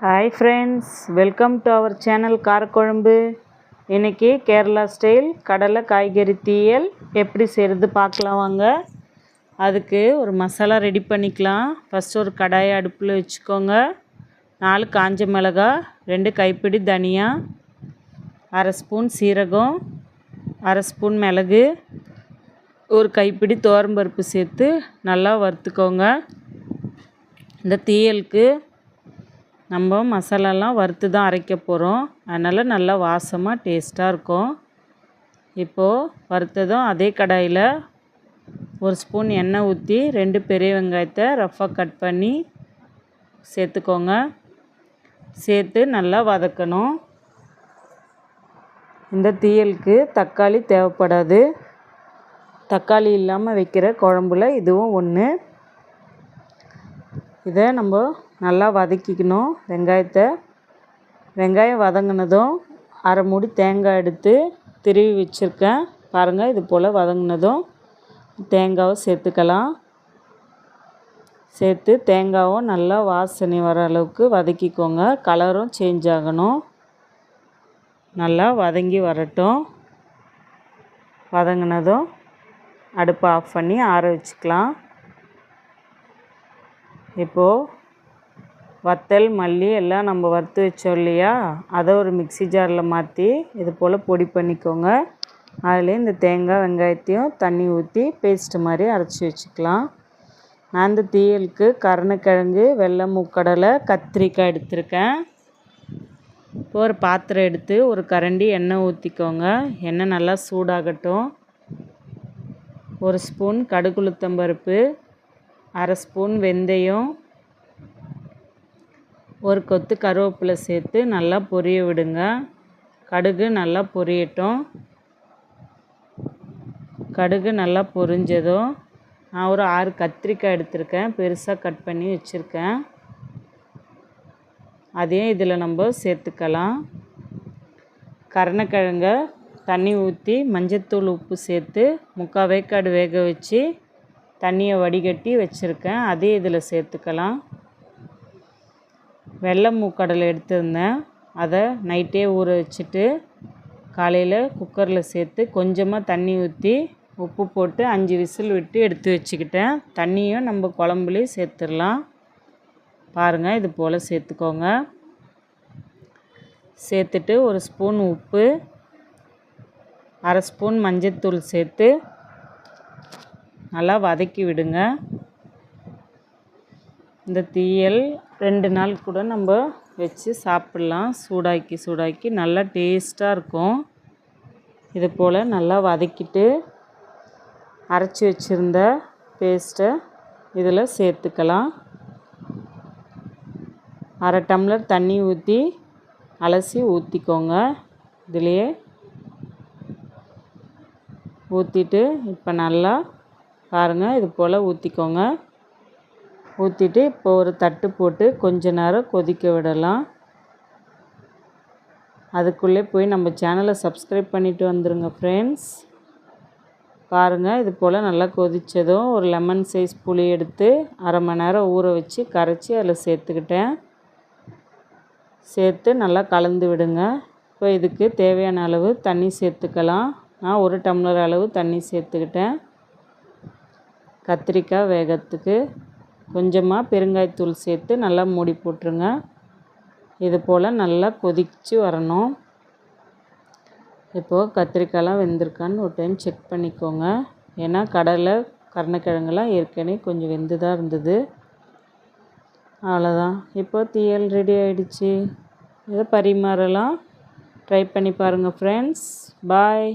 Hi friends, welcome to our channel Karakuzhambu. இன்றைக்கி Kerala style கடலை காய்கறி தீயல் எப்படி செய்கிறது பார்க்கலாம் வாங்க. அதுக்கு ஒரு மசாலா ரெடி பண்ணிக்கலாம். ஃபஸ்ட்டு ஒரு கடாயை அடுப்பில் வச்சுக்கோங்க. 4 காஞ்ச மிளகாய், 2 கைப்பிடி தனியா, அரை ஸ்பூன் சீரகம், அரை ஸ்பூன் மிளகு, ஒரு கைப்பிடி துவரம்பருப்பு சேர்த்து நல்லா வறுத்துக்கோங்க. இந்த தீயலுக்கு நம்ம மசாலாலாம் வறுத்து தான் அரைக்க போகிறோம். அதனால் நல்லா வாசமாக டேஸ்ட்டாக இருக்கும். இப்போது வறுத்ததும் அதே கடாயில் ஒரு ஸ்பூன் எண்ணெய் ஊற்றி 2 பெரிய வெங்காயத்தை ரஃப்பாக கட் பண்ணி சேர்த்துக்கோங்க. சேர்த்து நல்லா வதக்கணும். இந்த தீயலுக்கு தக்காளி தேவைப்படாது. தக்காளி இல்லாமல் வைக்கிற குழம்புல இதுவும் ஒன்று. இதை நம்ம நல்லா வதக்கிக்கணும். வெங்காயம் வதங்கினதும் அரை மூடி தேங்காய் எடுத்து திருவி வச்சுருக்கேன் பாருங்கள். இது போல் வதங்கினதும் தேங்காவை சேர்த்துக்கலாம். சேர்த்து தேங்காவும் நல்லா வாசனை வர அளவுக்கு வதக்கிக்கோங்க. கலரும் சேஞ்ச் ஆகணும். நல்லா வதங்கி வரட்டும். வதங்கினதும் அடுப்பை ஆஃப் பண்ணி ஆற வச்சுக்கலாம். இப்போது வத்தல் மல்லி எல்லாம் நம்ம வறுத்து வச்சோம் இல்லையா, அதை ஒரு மிக்ஸி ஜாரில் மாற்றி இது போல் பொடி பண்ணிக்கோங்க. அதில் இந்த தேங்காய் வெங்காயத்தையும் தண்ணி ஊற்றி பேஸ்ட்டு மாதிரி அரைச்சி வச்சுக்கலாம். நான் இந்த தீயலுக்கு கருணக்கிழங்கு, வெள்ளை மூக்கடலை, கத்திரிக்காய் எடுத்திருக்கேன். இப்போ ஒரு பாத்திரம் எடுத்து ஒரு கரண்டி எண்ணெய் ஊற்றிக்கோங்க. எண்ணெய் நல்லா சூடாகட்டும். ஒரு ஸ்பூன் கடுகுளுத்தம்பருப்பு, அரை ஸ்பூன் வெந்தயம், ஒரு கொத்து கருவேப்பிலை சேர்த்து நல்லா பொரிய விடுங்க. கடுகு நல்லா பொரியட்டும். கடுகு நல்லா பொரிஞ்சதும் நான் ஒரு 6 கத்திரிக்காய் எடுத்திருக்கேன், பெருசாக கட் பண்ணி வச்சுருக்கேன். அதையும் இதில் நம்ம சேர்த்துக்கலாம். கருணக்கிழங்க தண்ணி ஊற்றி மஞ்சத்தூள் உப்பு சேர்த்து 3/4 வேக்காடு வேக வச்சு தண்ணியை வடிகட்டி வச்சுருக்கேன். அதையும் இதில் சேர்த்துக்கலாம். வெள்ளை மூக்கடலை எடுத்திருந்தேன், அதை நைட்டே ஊற வச்சுட்டு காலையில் குக்கரில் சேர்த்து கொஞ்சமாக தண்ணி ஊற்றி உப்பு போட்டு 5 விசில் விட்டு எடுத்து வச்சுக்கிட்டேன். தண்ணியும் நம்ம குழம்புலேயும் சேர்த்துடலாம். பாருங்கள், இது போல் சேர்த்துக்கோங்க. சேர்த்துட்டு ஒரு ஸ்பூன் உப்பு, அரை ஸ்பூன் மஞ்சத்தூள் சேர்த்து நல்லா வதக்கி விடுங்க. இந்த தீயல் 2 நாள் கூட நம்ம வச்சு சாப்பிட்லாம். சூடாக்கி நல்லா டேஸ்ட்டாக இருக்கும். இது போல் நல்லா வதக்கிட்டு அரைச்சி வச்சுருந்த பேஸ்ட்டை இதில் சேர்த்துக்கலாம். அரை டம்ளர் தண்ணி ஊற்றி அலசி ஊற்றிக்கோங்க. இதிலையே ஊற்றிட்டு இப்போ நல்லா பாருங்கள், இது போல் ஊற்றிக்கோங்க. ஊற்றிட்டு இப்போ ஒரு தட்டு போட்டு கொஞ்ச நேரம் கொதிக்க விடலாம். அதுக்குள்ளே போய் நம்ம சேனலை சப்ஸ்கிரைப் பண்ணிவிட்டு வந்துடுங்க ஃப்ரெண்ட்ஸ். பாருங்கள், இது போல் நல்லா கொதித்ததும் ஒரு லெமன் சைஸ் புளி எடுத்து அரை மணி நேரம் ஊற வச்சு கரைச்சி அதில் சேர்த்துக்கிட்டேன். சேர்த்து நல்லா கலந்து விடுங்க. இப்போ இதுக்கு தேவையான அளவு தண்ணி சேர்த்துக்கலாம். நான் 1 டம்ளர் அளவு தண்ணி சேர்த்துக்கிட்டேன். கத்திரிக்காய் வேகத்துக்கு கொஞ்சமாக பெருங்காயத்தூள் சேர்த்து நல்லா மூடி போட்டுருங்க. இது போல் நல்லா கொதித்து வரணும். இப்போது கத்திரிக்காயெலாம் வெந்திருக்கான்னு ஒரு டைம் செக் பண்ணிக்கோங்க. ஏன்னா கடலை கருணக்கிழங்குலாம் ஏற்கனவே கொஞ்சம் வெந்து தான் இருந்தது. அவ்வளோதான், இப்போ தீயல் ரெடி ஆகிடுச்சு. இதை பரிமாறலாம். ட்ரை பண்ணி பாருங்கள் ஃப்ரெண்ட்ஸ். பாய்.